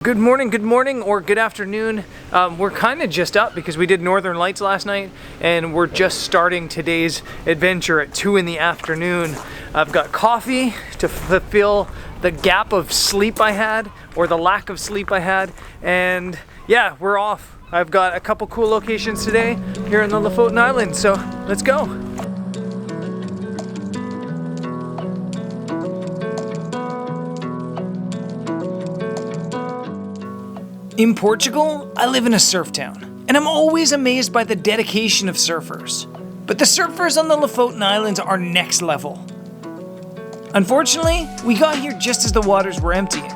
Good morning, or good afternoon. We're kind of just up because we did Northern Lights last night and we're just starting today's adventure at 2 in the afternoon. I've got coffee to fulfill the gap of sleep I had, or the lack of sleep I had, and yeah, we're off. I've got a couple cool locations today here in the Lofoten Islands, so let's go. In Portugal, I live in a surf town, and I'm always amazed by the dedication of surfers. But the surfers on the Lofoten Islands are next level. Unfortunately, we got here just as the waters were emptying,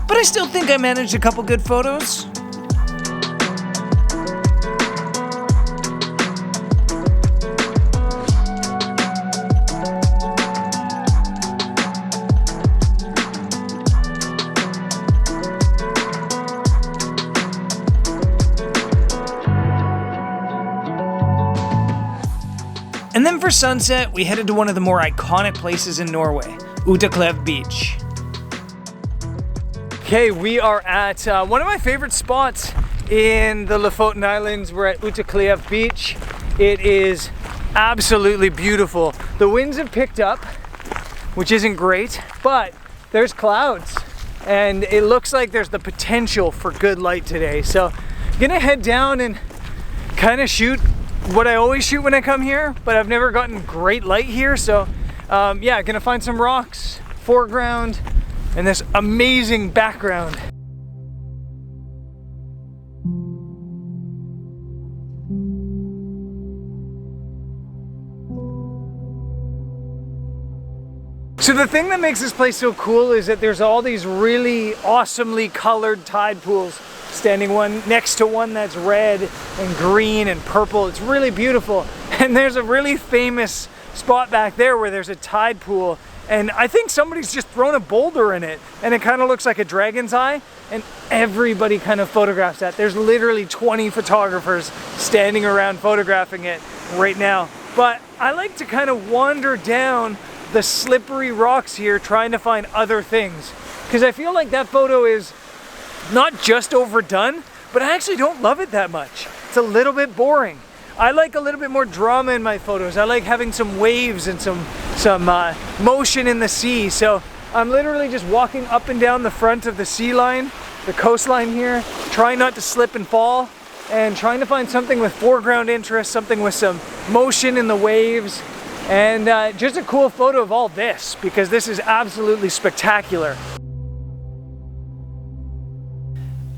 but I still think I managed a couple good photos. And then for sunset, we headed to one of the more iconic places in Norway, Utakleiv Beach. Okay, we are at one of my favorite spots in the Lofoten Islands. We're at Utakleiv Beach. It is absolutely beautiful. The winds have picked up, which isn't great, but there's clouds and it looks like there's the potential for good light today. So I'm gonna head down and kind of shoot what I always shoot when I come here, but I've never gotten great light here. So yeah, gonna find some rocks, foreground, and this amazing background. So the thing that makes this place so cool is that there's all these really awesomely colored tide pools standing one next to one that's red and green and purple. It's really beautiful. And there's a really famous spot back there where there's a tide pool, and I think somebody's just thrown a boulder in it and it kind of looks like a dragon's eye, and everybody kind of photographs that. There's literally 20 photographers standing around photographing it right now. But I like to kind of wander down the slippery rocks here trying to find other things, because I feel like that photo is not just overdone, but I actually don't love it that much. It's a little bit boring. I like a little bit more drama in my photos. I like having some waves and some motion in the sea. So I'm literally just walking up and down the front of the sea line, the coastline here, trying not to slip and fall, and trying to find something with foreground interest, something with some motion in the waves, and just a cool photo of all this, because this is absolutely spectacular.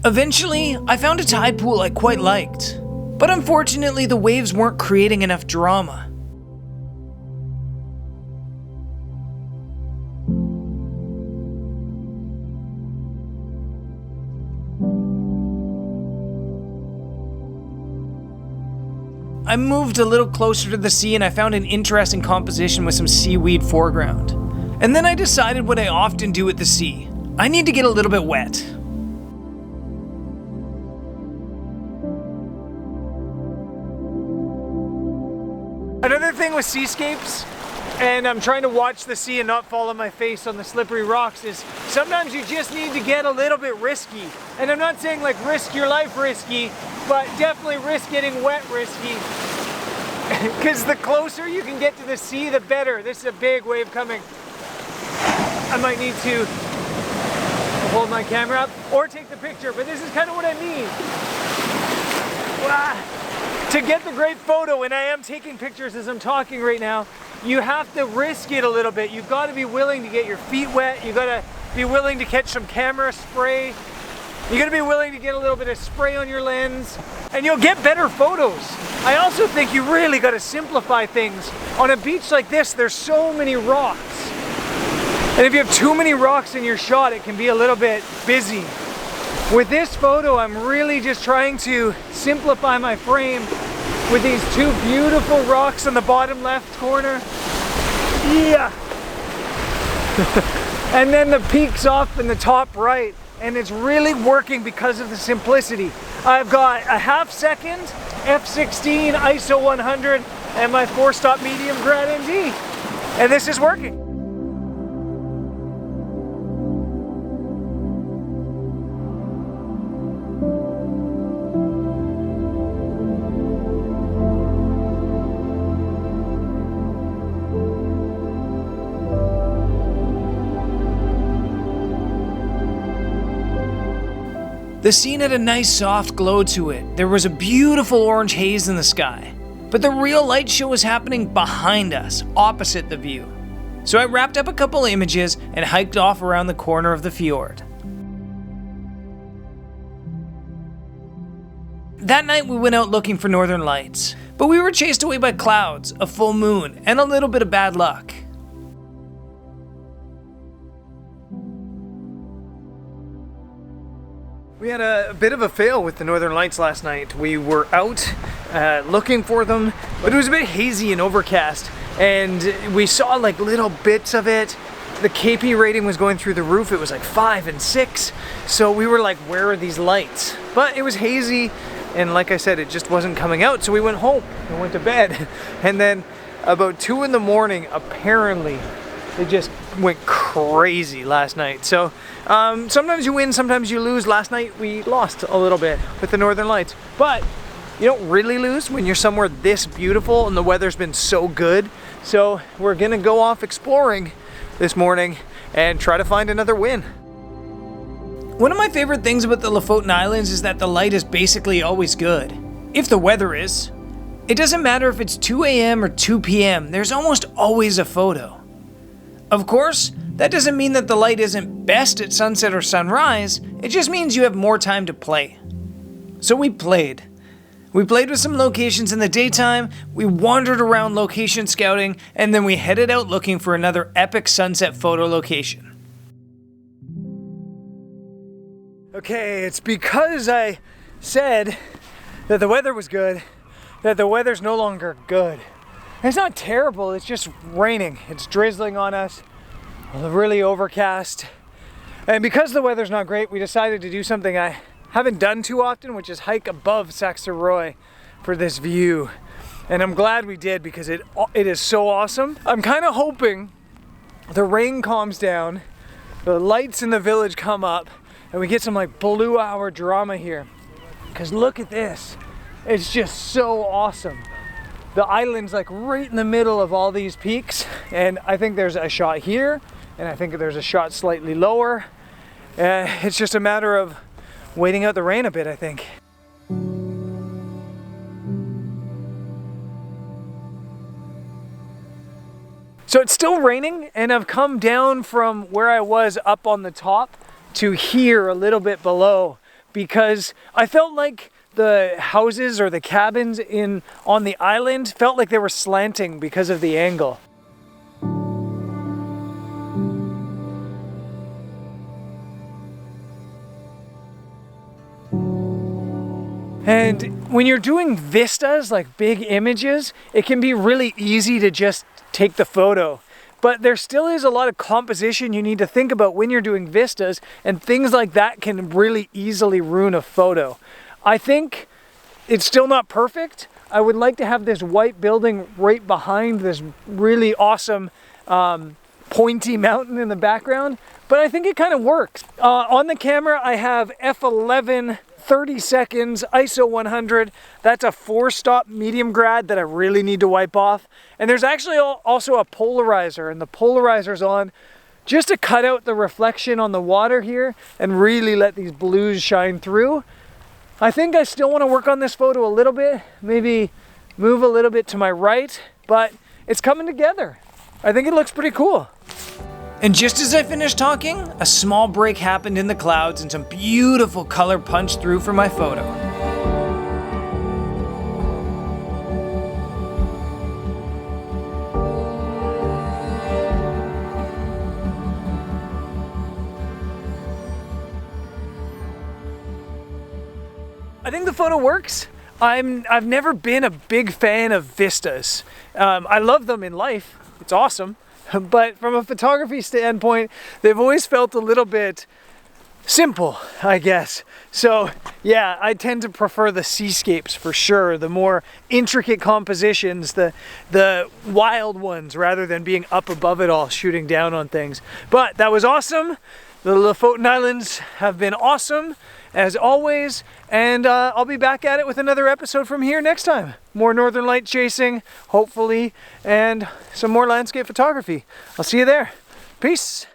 Eventually, I found a tide pool I quite liked, but unfortunately the waves weren't creating enough drama. I moved a little closer to the sea and I found an interesting composition with some seaweed foreground. And then I decided what I often do at the sea. I need to get a little bit wet. Another thing with seascapes, and I'm trying to watch the sea and not fall on my face on the slippery rocks, is sometimes you just need to get a little bit risky. And I'm not saying like risk your life risky, but definitely risk getting wet risky. Because the closer you can get to the sea, the better. This is a big wave coming. I might need to hold my camera up or take the picture, but this is kind of what I mean. To get the great photo, and I am taking pictures as I'm talking right now, you have to risk it a little bit. You've got to be willing to get your feet wet. You've got to be willing to catch some camera spray. You've got to be willing to get a little bit of spray on your lens, and you'll get better photos. I also think you really got to simplify things. On a beach like this, there's so many rocks. And if you have too many rocks in your shot, it can be a little bit busy. With this photo, I'm really just trying to simplify my frame with these two beautiful rocks on the bottom left corner. Yeah! And then the peaks off in the top right. And it's really working because of the simplicity. I've got a half-second f/16 ISO 100 and my 4-stop medium grad MD. And this is working. The scene had a nice soft glow to it. There was a beautiful orange haze in the sky. But the real light show was happening behind us, opposite the view. So I wrapped up a couple images and hiked off around the corner of the fjord. That night we went out looking for northern lights, but we were chased away by clouds, a full moon, and a little bit of bad luck. We had a bit of a fail with the northern lights last night. We were out looking for them, but it was a bit hazy and overcast, and we saw like little bits of it. The KP rating was going through the roof. It was like 5 and 6, so we were like, where are these lights? But it was hazy, and like I said, it just wasn't coming out, so we went home and went to bed. And then about 2 in the morning, apparently it just went crazy last night. So sometimes you win, sometimes you lose. Last night we lost a little bit with the northern lights, but you don't really lose when you're somewhere this beautiful and the weather's been so good. So we're gonna go off exploring this morning and try to find another win. One of my favorite things about the Lofoten Islands is that the light is basically always good. If the weather is. It doesn't matter if it's 2 a.m. or 2 p.m., there's almost always a photo. Of course, that doesn't mean that the light isn't best at sunset or sunrise, it just means you have more time to play. So we played. We played with some locations in the daytime, we wandered around location scouting, and then we headed out looking for another epic sunset photo location. Okay, it's because I said that the weather was good, that the weather's no longer good. It's not terrible, it's just raining. It's drizzling on us, really overcast. And because the weather's not great, we decided to do something I haven't done too often, which is hike above Sakrisoy for this view. And I'm glad we did because it is so awesome. I'm kind of hoping the rain calms down, the lights in the village come up, and we get some like blue hour drama here. Because look at this, it's just so awesome. The island's like right in the middle of all these peaks, and I think there's a shot here, and I think there's a shot slightly lower. It's just a matter of waiting out the rain a bit, I think. So it's still raining, and I've come down from where I was up on the top to here a little bit below, because I felt like the houses or the cabins on the island felt like they were slanting because of the angle. And when you're doing vistas, like big images, it can be really easy to just take the photo. But there still is a lot of composition you need to think about when you're doing vistas, and things like that can really easily ruin a photo. I think it's still not perfect. I would like to have this white building right behind this really awesome pointy mountain in the background, but I think it kind of works. On the camera, I have f11, 30 seconds, ISO 100. That's a 4-stop medium grad that I really need to wipe off. And there's actually also a polarizer, and the polarizer's on just to cut out the reflection on the water here and really let these blues shine through. I think I still want to work on this photo a little bit, maybe move a little bit to my right, but it's coming together. I think it looks pretty cool. And just as I finished talking, a small break happened in the clouds and some beautiful color punched through for my photo. I think the photo works. I've never been a big fan of vistas. I love them in life, it's awesome. But from a photography standpoint, they've always felt a little bit simple, I guess. So yeah, I tend to prefer the seascapes for sure, the more intricate compositions, the wild ones, rather than being up above it all, shooting down on things. But that was awesome. The Lofoten Islands have been awesome, as always, and I'll be back at it with another episode from here next time. More northern light chasing, hopefully, and some more landscape photography. I'll see you there. Peace.